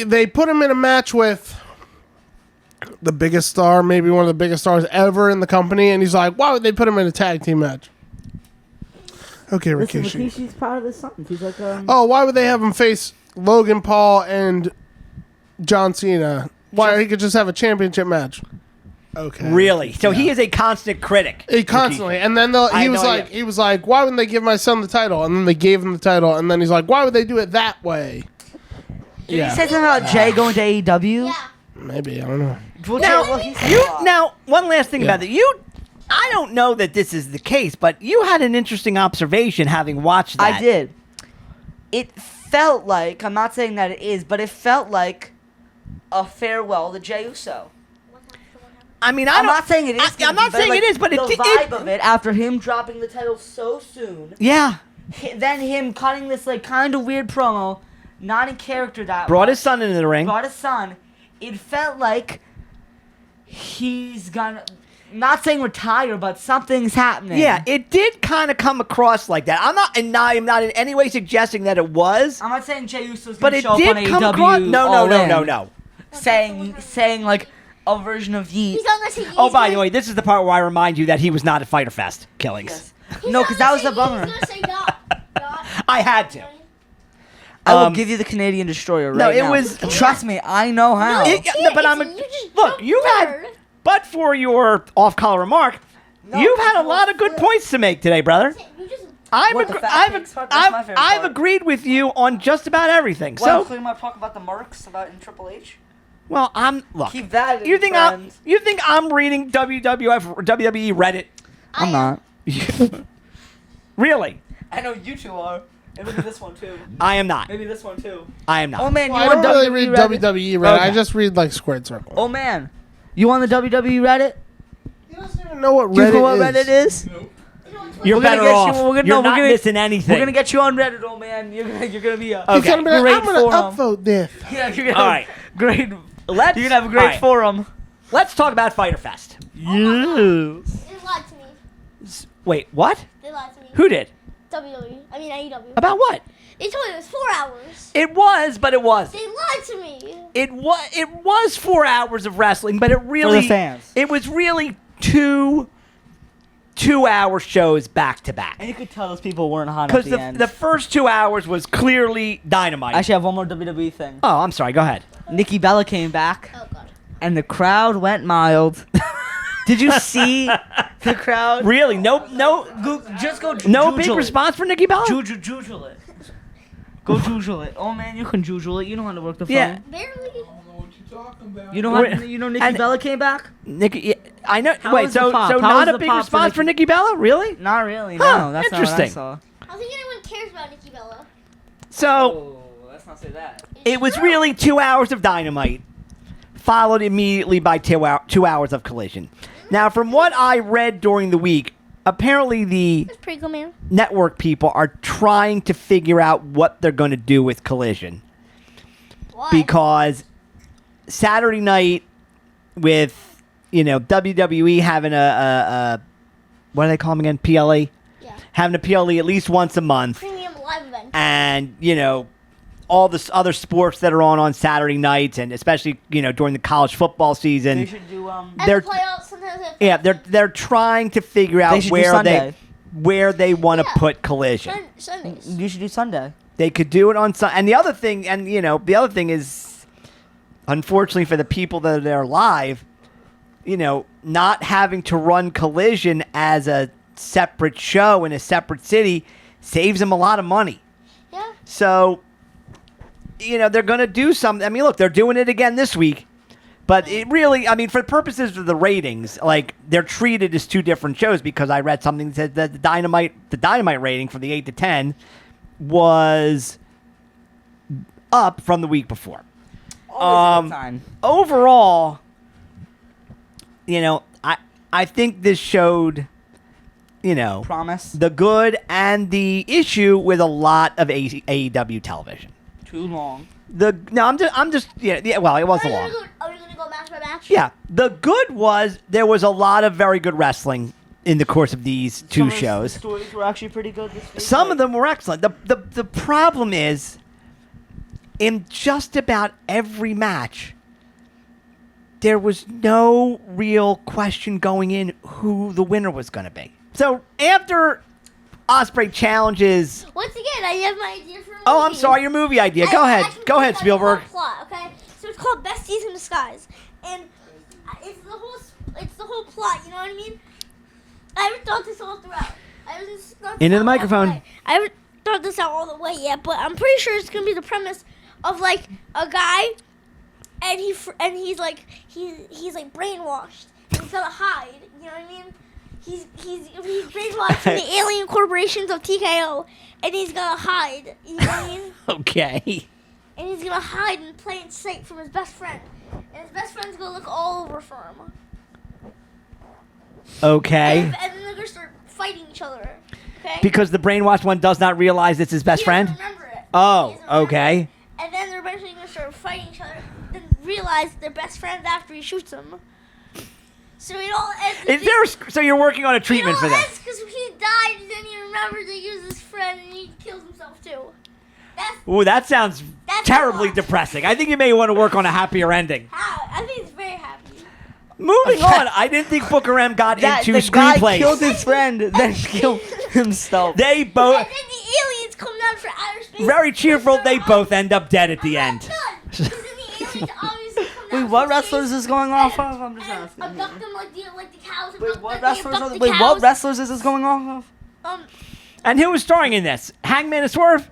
they put him in a match with the biggest star, maybe one of the biggest stars ever in the company, and he's like, why would they put him in a tag team match? Okay, Listen, Rikishi. Rikishi's proud of this something. He's like, Oh, why would they have him face Logan Paul and John Cena? Why he could just have a championship match? Okay. Really? So he is a constant critic. He constantly, and then I he had was no like, idea. why wouldn't they give my son the title? And then they gave him the title, and then he's like, why would they do it that way? Did he say something about Jay going to AEW? Yeah. Maybe I don't know. Well, Now, he said a lot. now, one last thing Yeah. about that. I don't know that this is the case, but you had an interesting observation having watched that. I did. it felt like, I'm not saying that it is, but it felt like a farewell to Jey Uso. I mean, I'm not saying it is. I'm not saying it is, but the it vibe of it after him dropping the title so soon. Yeah. Then him cutting this like kind of weird promo, not in character that Brought much, his son into the ring. brought his son. It felt like he's gonna, not saying retire, but something's happening. Yeah, it did kind of come across like that. I'm not in any way suggesting that it was, I'm not saying Jey Uso's but gonna it show up did on come AEW. across. No. All In, Okay. saying like a version of Yeet. He's not gonna say. Oh, by the way, this is the part where I remind you that he was not at Fyter Fest killings. Yes. He's No, not because gonna that was say a bummer. He's gonna say God. I had to. I will Um, give you the Canadian Destroyer right no, it now. was- Trust me, I know how. It- You no, but can't. I'm You just look. jumped You've had, forward. but for your off-color remark, No, you've had a you lot of good flip. points to make today, brother. You just. What, the fat picks part? That's my favorite I've part. agreed with you on just about everything. Well, So, including my talk about the marks about in Triple H. well, look. Keep that in You think friends. I'm reading WWE Reddit? I am. not. Really? I know you two are. And maybe this one too. I am not. Maybe this one too. I am not. Oh man, you I on don't really WWE read Reddit? WWE Reddit. I Okay. just read like Squared Circle. Oh man, you on the WWE Reddit? He doesn't even know what Do you Reddit know what is. Reddit is? You're We're gonna better get you- off. we're gonna- You're no, we're not gonna- missing anything. We're gonna get you on Reddit, oh man. You're gonna be a Okay. He's gonna be like, great I'm gonna forum. upvote this. Yeah, you're gonna All have right. great. Let's. You're gonna have a great all right. forum. Let's talk about Fyter Fest. They lied to me. Wait, what? They lied to me. Who did? WWE. I mean AEW. About what? They told me it was 4 hours. It was, but it wasn't. They lied to me. It was 4 hours of wrestling, but it really fans. It was really two-hour shows back to back. And you could tell those people weren't hot at Because the end. the first 2 hours was clearly Dynamite. I actually have one more WWE thing. Oh, I'm sorry. Go ahead. Nikki Bella came back, Oh god. and the crowd went mild. Did you see the crowd? Really? No, Just go. no big jujule it. response for Nikki Bella. Jujule it. Go jujule it. Oh man, you can jujule it. You know how to work the phone. Yeah. Barely. I don't know what you're talking about. You know Nikki And- Bella came back? Nikki, yeah, I know. How Wait, was the so pop? so How not was a the big pop for response for Nikki- Nikki Bella? Really? Not really. Huh, No, that's interesting. not what I don't think anyone cares about Nikki Bella. I So saw. Oh, let's not say that. it was really 2 hours of Dynamite, followed immediately by 2 hours of Collision. Now, from what I read during the week, apparently the That's pretty cool, man. network people are trying to figure out what they're going to do with Collision. Why? Because Saturday night with, WWE having a what do they call them again? PLE? Yeah. Having a PLE at least once a month. Premium live event. And, all the other sports that are on Saturday nights, and especially, during the college football They season. should do And they're- the playoffs sometimes have Yeah, they're trying to figure They out should do where Sunday. they want to Yeah. put Collision. Sundays. You should do Sunday. They could do it on Sunday. And the other thing, is, unfortunately for the people that are there live, not having to run Collision as a separate show in a separate city saves them a lot of money. Yeah. So, they're going to do something. I mean, look, they're doing it again this week. But it really, for the purposes of the ratings, like, they're treated as two different shows because I read something that said that the Dynamite rating from the 8 to 10 was up from the week before. Always time. Overall, I think this showed, Promise. the good and the issue with a lot of AEW television. Too long. I'm just well, it wasn't long. Are we gonna go match by match? Yeah, the good was there was a lot of very good wrestling in the course of these two Some of the shows. stories were actually pretty good this week. Some of them were excellent. The problem is, in just about every match, there was no real question going in who the winner was going to be. So after Ospreay challenges, Once again, I have my idea for a movie. oh, I'm sorry, your movie idea. Go ahead, go ahead, Spielberg. Plot, okay? So it's called Besties in Disguise, and it's the whole plot. You know what I mean? I haven't thought this all throughout. Into the microphone. I haven't thought this out all the way yet, but I'm pretty sure it's gonna be the premise of like a guy, and he's like brainwashed, and he's gotta hide. You know what I mean? He's brainwashed from the alien corporations of TKO, and he's gonna hide. You know what I mean? Okay. And he's gonna hide in plain sight from his best friend. And his best friend's gonna look all over for him. Okay. And then they're gonna start fighting each other. Okay? Because the brainwashed one does not realize it's his best He friend? doesn't remember it. Oh, He doesn't remember okay. it. And then they're eventually gonna start fighting each other. Then realize they're best friends after he shoots them. So it all ends. So you're working on a treatment for this? Because he died, and then he remembers that he was his friend, and he kills himself too. Ooh, that sounds That's terribly a lot. depressing. I think you may want to work on a happier ending. How? I think he's very happy. Moving on, I didn't think Booker M got into the guy screenplays. killed his friend, then killed himself. They both, And then the aliens come down for outer space. very cheerful, they both end up dead at the end. Because then the aliens obviously come down Wait, what from wrestlers space is going off of? I'm just and asking. abduct them like the cows. Wait, abduct- what like they wrestlers? abduct the Wait, what cows. wrestlers is this going off of? And who was starring in this? Hangman and Swerve,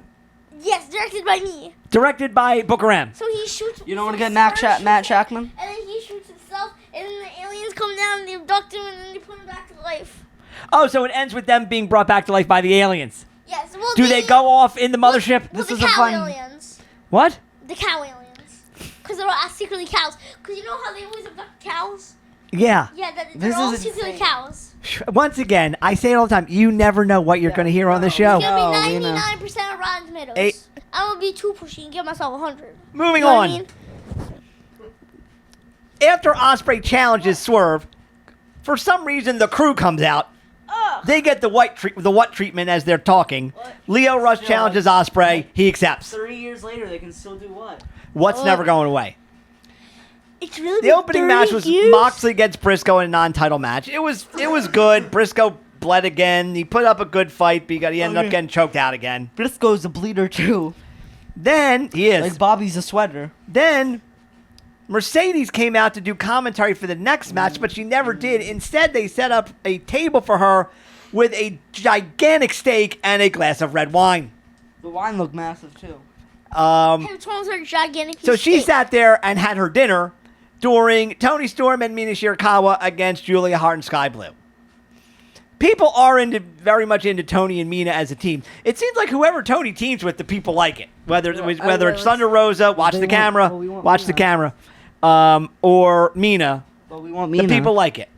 Yes, directed by me. directed by Booker M. So he shoots. You don't want to so get Matt Swerve Matt shoots him, Shackman? And then he shoots himself, and then the aliens come down, and they abduct him, and then they put him back to life. Oh, so it ends with them being brought back to life by the aliens. Yes. Well, Do they go off in the mothership? Well, This the is a cow fun- aliens. What? The cow aliens. Because they're all secretly cows. Because you know how they always abduct cows? Yeah. Yeah, they're This all is secretly insane. cows. Once again, I say it all the time. You never know what you're going to hear on the show. It's going No, to we be know. 99% of Rotten Tomatoes. Eight. I'm going to be too pushy and give myself 100. Moving You know what I on. mean? After Ospreay challenges Swerve, for some reason the crew comes out. Ugh. They get the what treatment as they're talking. Leo Rush Still, challenges Ospreay. He accepts. 3 years later, they can still do what? What's never going away? It's really The opening match was Moxley against Briscoe in a non-title match. It was good. Briscoe bled again. He put up a good fight, but he ended up getting choked out again. Briscoe's a bleeder too. Then he is. Like Bobby's a sweater. Then Mercedes came out to do commentary for the next match, but she never did. Instead, they set up a table for her with a gigantic steak and a glass of red wine. The wine looked massive too. Hey, what's wrong with her gigantic So she steak? sat there and had her dinner during Tony Storm and Mina Shirakawa against Julia Hart and Sky Blue. People are very much into Tony and Mina as a team. It seems like whoever Tony teams with, the people like it. Whether it's Thunder Rosa, watch the camera, watch the camera, or Mina, But we want the Mina. people like it.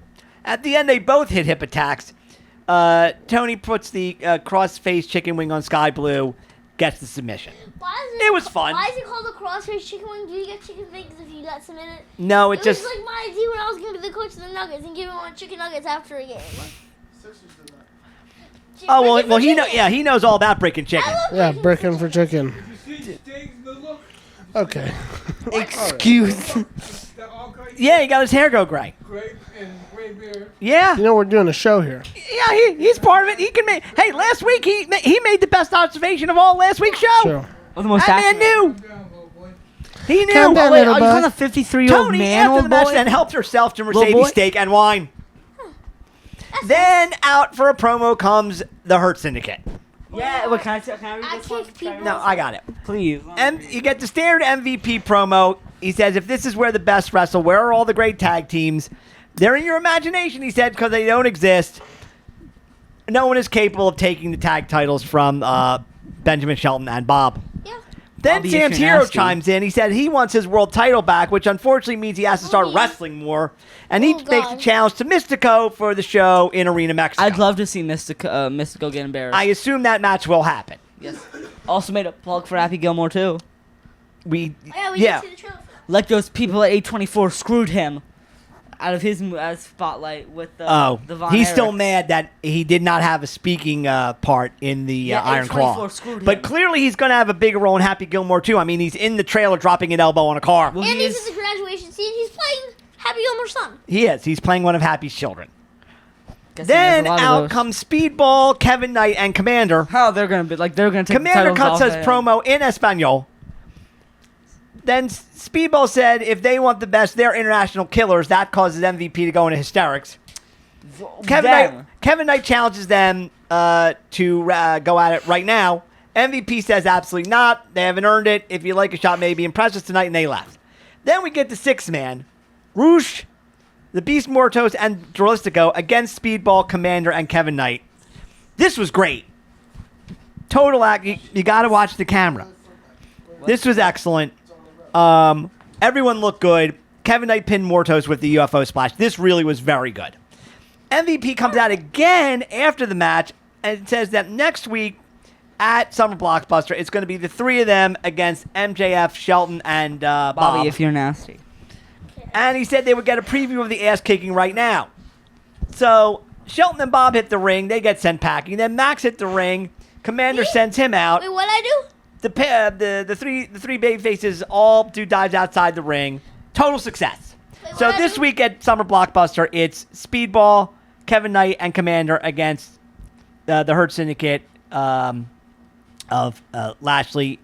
At the end, they both hit hip attacks. Tony puts the cross-face chicken wing on Sky Blue, gets the submission. Why is It was fun. Why is it called a crossface chicken wing? Do you get chicken wings if you got submitted? No, It it just... was like my idea when I was going to be the coach of the Nuggets and give everyone chicken nuggets after a game. Oh, Breaking well, for chicken. he knows all about breaking chicken. I love Yeah, breaking bricking for chicken. You see steaks in the look? Okay. Excuse. They're all great. Yeah, he got his hair go gray. Grape and gray beer. Yeah. You know we're doing a show here. Yeah, he's part of it. He can make. Hey, last week he made the best observation of all last week's show. Sure. Well, the most That man accurate. knew. Calm down, little boy. He knew. Calm down, Wait, little are you boy. calling a 53-year-old Tony man, after old the match boy? then helped herself to Little Mercedes boy? steak and wine. Then out for a promo comes the Hurt Syndicate. Yeah, wait, can I read I this one? kick people. No, I got it. Please. You get the standard MVP promo. He says, if this is where the best wrestle, where are all the great tag teams? They're in your imagination, he said, because they don't exist. No one is capable of taking the tag titles from Benjamin Shelton and Bob. Yeah. Then Bobby Santino Shanasky. chimes in. He said he wants his world title back, which unfortunately means he has to start Oh, yeah. wrestling more. And he Oh, makes a God. challenge to Mystico for the show in Arena Mexico. I'd love to see Mystico get embarrassed. I assume that match will happen. Yes. Also made a plug for Happy Gilmore too. We Yeah, we yeah. did see the trailer. Like those people at 824 screwed him out of his spotlight with the the Von he's still Erichs. mad that he did not have a speaking part in the Yeah, Iron Claw. 824 screwed But him. clearly he's going to have a bigger role in Happy Gilmore too. I mean, he's in the trailer dropping an elbow on a car. Well, And he he's is- in the graduation scene. He's playing Happy Gilmore's son. He is. He's playing one of Happy's children. Guess he Then has a lot of out those. comes Speedball, Kevin Knight, and Commander. How they're gonna be like they're gonna take Commander the titles cuts off his him. promo in Espanol. Then Speedball said if they want the best, they're international killers. That causes MVP to go into hysterics. Them. Kevin Knight challenges them to go at it right now. MVP says absolutely not. They haven't earned it. If you like a shot, maybe impress us tonight, and they left. Then we get the sixth man, Roosh, the Beast Mortos, and Drolistico against Speedball, Commander, and Kevin Knight. This was great. total act. You got to watch the camera. This was excellent. Everyone looked good. Kevin Knight pinned Mortos with the UFO splash. This really was very good. MVP comes out again after the match and says that next week at Summer Blockbuster, it's going to be the three of them against MJF, Shelton, and Bob. Bobby, if you're nasty. And he said they would get a preview of the ass kicking right now. So Shelton and Bob hit the ring. They get sent packing. Then Max hit the ring. Commander sends him out. Wait, what'd I do? The three baby faces all do dives outside the ring. Total success. Wait, So what'd I this do? week at Summer Blockbuster, it's Speedball, Kevin Knight, and Commander against the Hurt Syndicate of Lashley,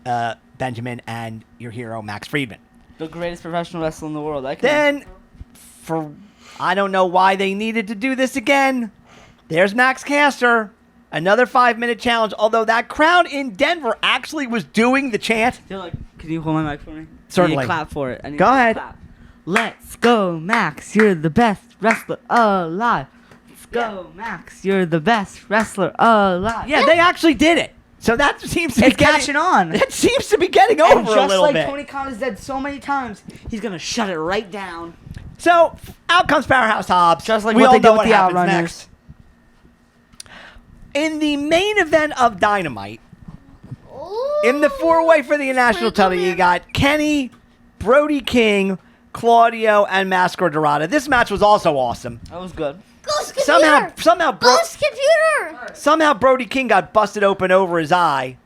Benjamin, and your hero Max Friedman. The greatest professional wrestler in the world. Then, I don't know why they needed to do this again. There's Max Caster, another 5-minute challenge. Although that crowd in Denver actually was doing the chant. Can you hold my mic for me? Certainly. I need to clap for it. I need Go to ahead. Clap. Let's go, Max. You're the best wrestler alive. Let's go, Max. You're the best wrestler alive. Yeah, they actually did it. So that seems to be It's catching on. It seems to be getting And over a just little like bit. Tony Khan has said so many times, he's gonna shut it right down. So out comes Powerhouse Hobbs. Just like we what all they know did with the happens Outrunners. next. In the main event of Dynamite, in the four-way for the national title, you got Kenny, Brody King, Claudio, and Mascaro Dorada. This match was also awesome. That was good. Ghost computer! Ghost computer! Somehow Brody King got busted open over his eye.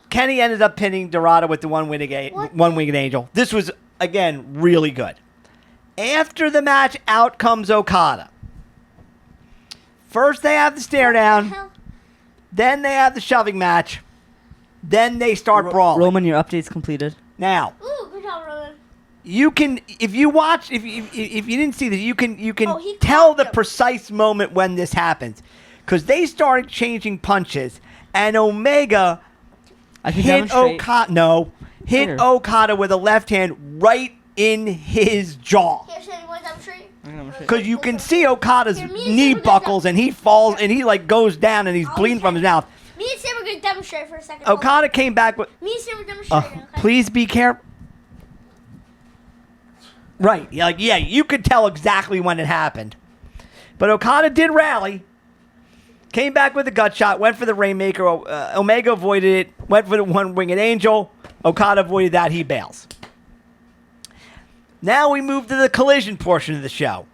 Kenny ended up pinning Dorada with the one-winged angel. This was, again, really good. After the match, out comes Okada. First they have the stare down. Then they have the shoving match. Then they start brawling. Roman, your update's completed. Now, Ooh, good job, Roman. you can, if you watch, if you didn't see this, you can Oh, he tell caught the him. precise moment when this happens, because they started changing punches, and Omega I can hit demonstrate. hit Here. Okada with a left hand right in his jaw. Here, Shane, you want to demonstrate? I can demonstrate. Because you can see Okada's Here, me and knee Sam are gonna buckles, and he falls, and he like goes down, and he's Oh, bleeding from his mouth. Me and Sam are going to demonstrate for a second. Hold Okada came back with. on. Me and Sam are demonstrating, okay? Please be careful. Right, yeah, you could tell exactly when it happened. But Okada did rally. Came back with a gut shot, went for the Rainmaker. Omega avoided it, went for the one-winged angel. Okada avoided that, he bails. Now we move to the collision portion of the show.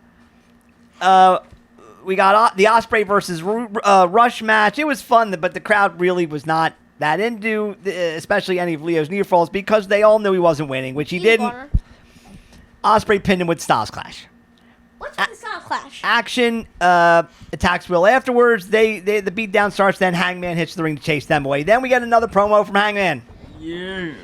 We got the Ospreay versus Rush match. It was fun, but the crowd really was not that into, especially any of Leo's near falls, because they all knew he wasn't winning, which he didn't. Ospreay pinned him with Styles Clash. What's with the Styles Clash? Action attacks Will afterwards. The beatdown starts. Then Hangman hits the ring to chase them away. Then we get another promo from Hangman. Yeah.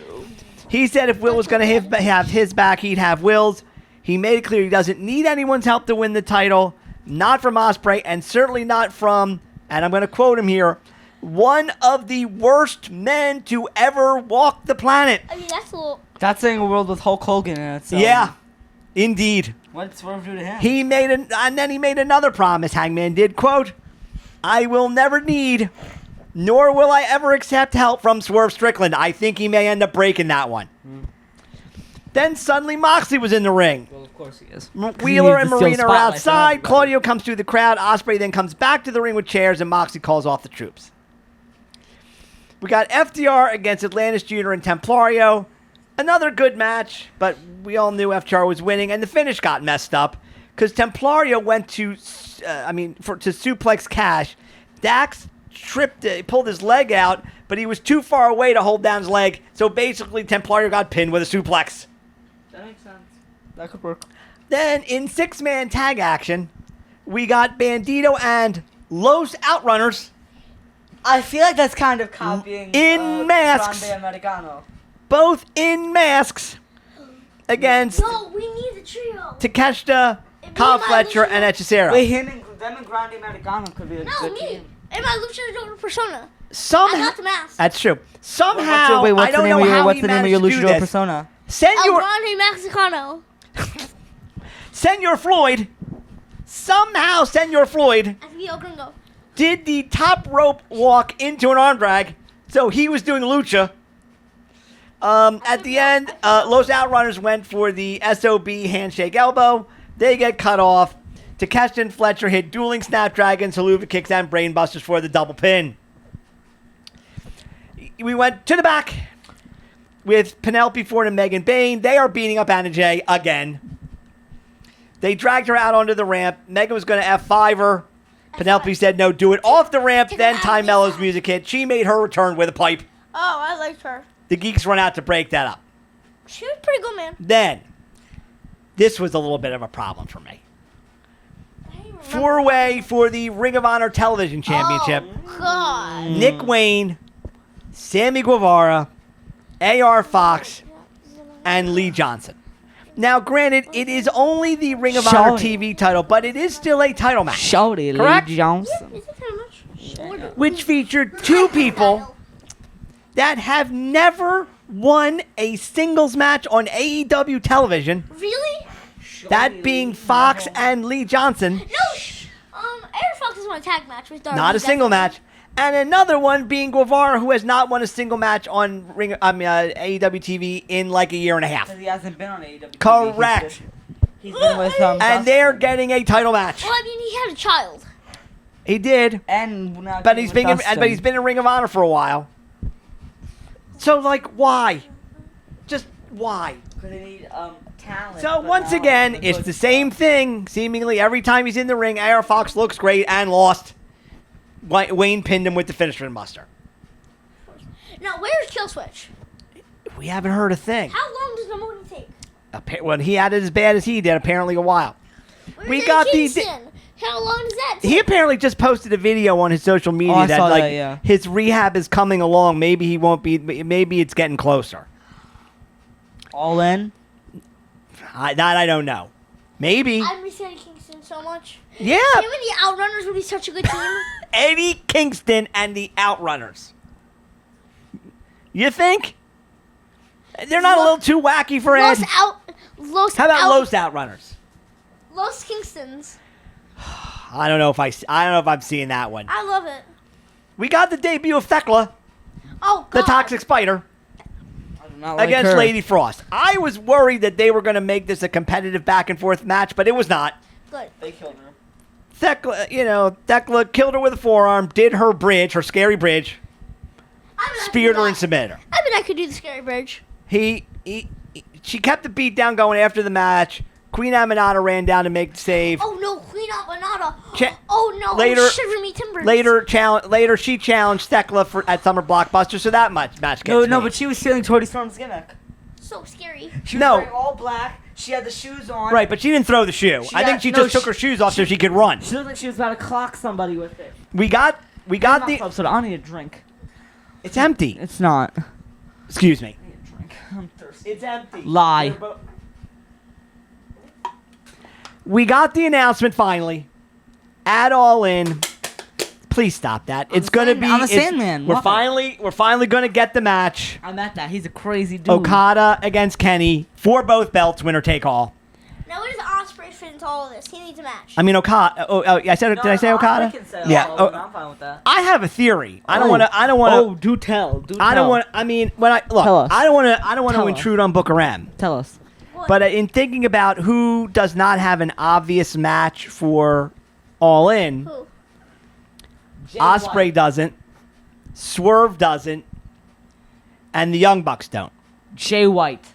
He said if Will was going to have his back, he'd have Will's. He made it clear he doesn't need anyone's help to win the title. Not from Ospreay, and certainly not from, and I'm going to quote him here, one of the worst men to ever walk the planet. I mean, that's a little... That's saying a world with Hulk Hogan in it. So Yeah, indeed. What's Swerve do to him? He made and then he made another promise. Hangman did, quote, "I will never need, nor will I ever accept help from Swerve Strickland." I think he may end up breaking that one. Then suddenly Moxley was in the ring. Well, of course he is. Wheeler and He needs to steal Marina are spotlight from outside. everybody. Claudio comes through the crowd. Ospreay then comes back to the ring with chairs, and Moxley calls off the troops. We got FTR against Atlantis Jr. and Templario. Another good match, but we all knew FTR was winning, and the finish got messed up because Templario went to suplex Cash. Dax pulled his leg out, but he was too far away to hold down his leg, so basically Templario got pinned with a suplex. That makes sense. That could work. Then in 6-man tag action, we got Bandito and Los Outrunners I feel like that's kind of copying In masks. Grande Americano. both in masks against No, we need the trio. Takeshita, Kyle Fletcher, and Hechicero. Wait, them and Grande Americano could be a No, good me. team. And my luchador persona. I Somehow, got the mask. that's true. Somehow, What's I don't know how what's he the name of your managed to do luchador this. persona? El Grande Mexicano. Senor Floyd. Somehow, Senor Floyd I think El Gringo. did the top rope walk into an arm drag. So he was doing lucha. At the end, Los Outrunners went for the SOB handshake elbow. They get cut off. Takeshita and Fletcher hit dueling Snapdragons, Haluva kicks, and Brainbusters for the double pin. We went to the back with Penelope Ford and Megan Bayne. They are beating up Anna Jay again. They dragged her out onto the ramp. Megan was going to F5 her. Penelope said, no, do it off the ramp. Then Ty Mello's music hit. She made her return with a pipe. Oh, I liked her. The Geeks run out to break that up. She was pretty good, man. Then, this was a little bit of a problem for me. Four-way for the Ring of Honor Television Championship. Oh, God. Nick Wayne, Sammy Guevara, AR Fox, and Lee Johnson. Now, granted, it is only the Ring of Honor TV title, but it is still a title match. Shorty, Correct? Lee Johnson. Is it how much? Which featured two people that have never won a singles match on AEW television. Really? That being Fox and Lee Johnson. No. Air Fox has won a tag match with Darby. Not a single match. And another one being Guevara, who has not won a single match on AEW TV in like a year and a half. He hasn't been on AEW. Correct. He's been with And they're getting a title match. Well, I mean, he had a child. He did. And now But he's been in Ring of Honor for a while. So like, why? Just why? Because they need talent. So once again, it's the same thing. Seemingly every time he's in the ring, AR Fox looks great and lost. Wayne pinned him with the finisher muster. Now, where's Kill Switch? We haven't heard a thing. How long does the movie take? Well, he had it as bad as he did, apparently a while. Where's We Eddie got Kingston? How long does that take? He apparently just posted a video on his social media I that saw like that, yeah. his rehab is coming along. Maybe he won't be. Maybe it's getting closer. All in? That I don't know. Maybe. I miss Eddie Kingston so much. Yeah. Him and the Outrunners would be such a good team. Eddie Kingston and the Outrunners. You think? They're not a little too wacky for Ed? How about Los Outrunners? Los Kingstons. I don't know if I'm seeing that one. I love it. We got the debut of Thekla, Oh, God. the Toxic Spider, I do not like against her. Lady Frost. I was worried that they were going to make this a competitive back and forth match, but it was not. Good. They killed her. Thekla killed her with a forearm, did her bridge, her scary bridge, speared her and submitted her. I bet I could do the scary bridge. She kept the beat down going after the match. Queen Aminata ran down to make the save. Oh, no. Queen Abanata. Cha- Oh, no. later- Shiver me timbers. Later, she challenged Thekla at Summer Blockbuster, so that match gets No, made. but she was stealing Tori Storm's gimmick. So scary. She was No. wearing all black. She had the shoes on. Right, but she didn't throw the shoe. I think she just took her shoes off so she could run. She looked like she was about to clock somebody with it. We got the. Club soda. I need a drink. It's empty. It's not. Excuse me. I need a drink. I'm thirsty. It's empty. Lie. We got the announcement finally. At All In. Please stop that. It's gonna be. I'm a Sandman. We're Love it. finally gonna get the match. I'm at that. He's a crazy dude. Okada against Kenny for both belts, winner take all. Now, where does Ospreay fit into all of this? He needs a match. I mean Okada. Did I say Okada? Yeah. I'm fine with that. I have a theory. I don't Oh. want to. Oh, do tell. I don't want. I mean, when I look, Tell us. I don't want to. I don't want to Tell us. intrude on Booker M. Tell us. What? But in thinking about who does not have an obvious match for All In, Who? Ospreay doesn't, Swerve doesn't, and the Young Bucks don't. Jay White.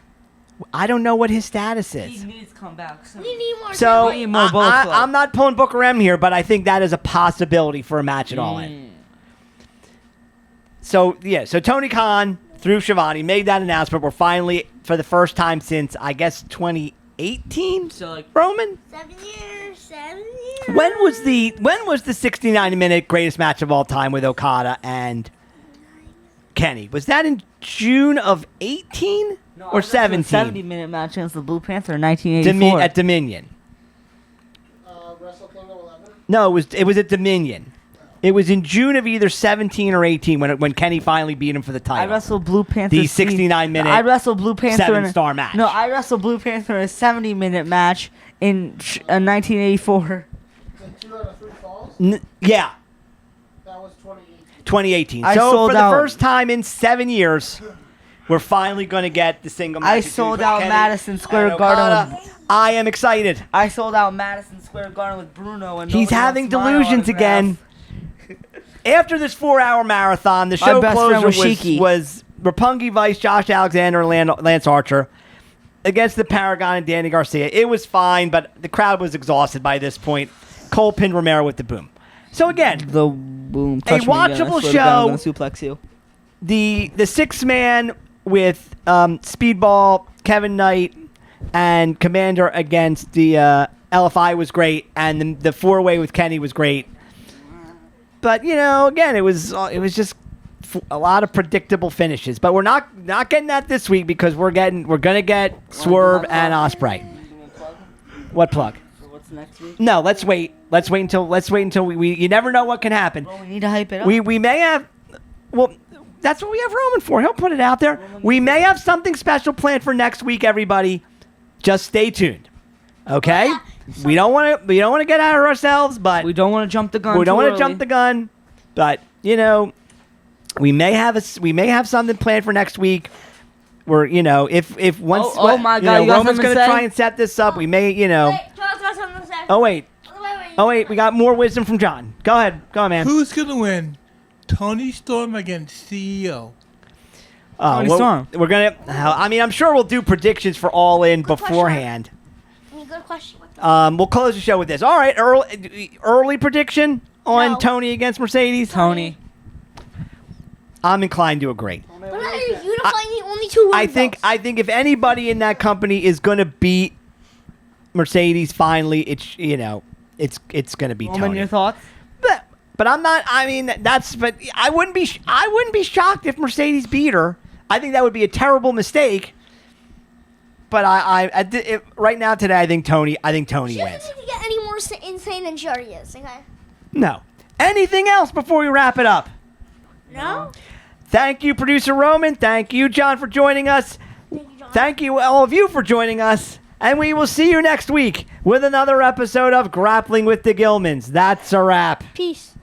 I don't know what his status He is. needs to come back soon. You need more So We need more Bullet Club. I'm not pulling Booker M here, but I think that is a possibility for a match at All In. So yeah, so Tony Khan through Shivani made that announcement. We're finally, for the first time since I guess 2018, So like, Roman. 7 years. 7 years. When was the 69-minute greatest match of all time with Okada and Kenny? Was that in June of 18 or 17? 70-minute match against the Blue Panther in 1984. At Dominion. Wrestle Kingdom 11? No, it was at Dominion. It was in June of either 17 or 18 when Kenny finally beat him for the I title. wrestled Blue Panther. The 69-minute I wrestled Blue Panther in a 7-star match. No, I wrestled Blue Panther in a 70-minute match in 1984. 2 out of 3 falls? Yeah. was 2018. 2018. I So sold for the out. first time in 7 years, we're finally going to get the single match. I between sold out Kenny Madison Square and Garden. Okada. I am excited. I sold out Madison Square Garden with Bruno, and He's nobody having wants my delusions autograph. again. After this 4-hour marathon, the My show best friend closer was Shiki. was Roppongi Vice, Josh Alexander, and Lance Archer against the Paragon and Danny Garcia. It was fine, but the crowd was exhausted by this point. Cole pinned Romero with the boom. So again, The boom. A Touch me again. I watchable swear to God, I'm show. gonna suplex you. the 6-man with Speedball, Kevin Knight, and Commander against the LFI was great, and the 4-way with Kenny was great. But again, it was just a lot of predictable finishes. But we're not getting that this week because we're gonna get Swerve and Ospreay. What plug? What's next week? No, let's wait. Let's wait until we. You never know what can happen. Well, we need to hype it up. We may have. Well, that's what we have Roman for. He'll put it out there. We may have something special planned for next week, everybody. Just stay tuned. Okay? Yeah. We don't want to get out of ourselves, but We don't want to jump the gun. we don't want want to jump the gun. But we may have something planned for next week. Where if once Oh my God, you got Roman's something to gonna say? try and set this up, we may Wait, John's got something to say. Oh wait. Wait. We got more wisdom from John. Go ahead, man. Who's gonna win? Tony Storm against CEO. Tony Storm. We're gonna. I mean, I'm sure we'll do predictions for All In Good question. beforehand. Good question. We'll close the show with this. All right, early prediction on No. Tony against Mercedes. Tony. I'm inclined to agree. But now you're unifying the only two I women's think belts. if anybody in that company is gonna beat Mercedes, finally, it's gonna be Roman, Tony. your thoughts? But I'm not. I mean, But I wouldn't be shocked if Mercedes beat her. I think that would be a terrible mistake. But right now today, I think Tony She wins. doesn't need to get any more insane than she already is. Okay. No. Anything else before we wrap it up? No. Thank you, producer Roman. Thank you, John, for joining us. Thank you, John. Thank you, all of you, for joining us. And we will see you next week with another episode of Grappling with the Gilmans. That's a wrap. Peace.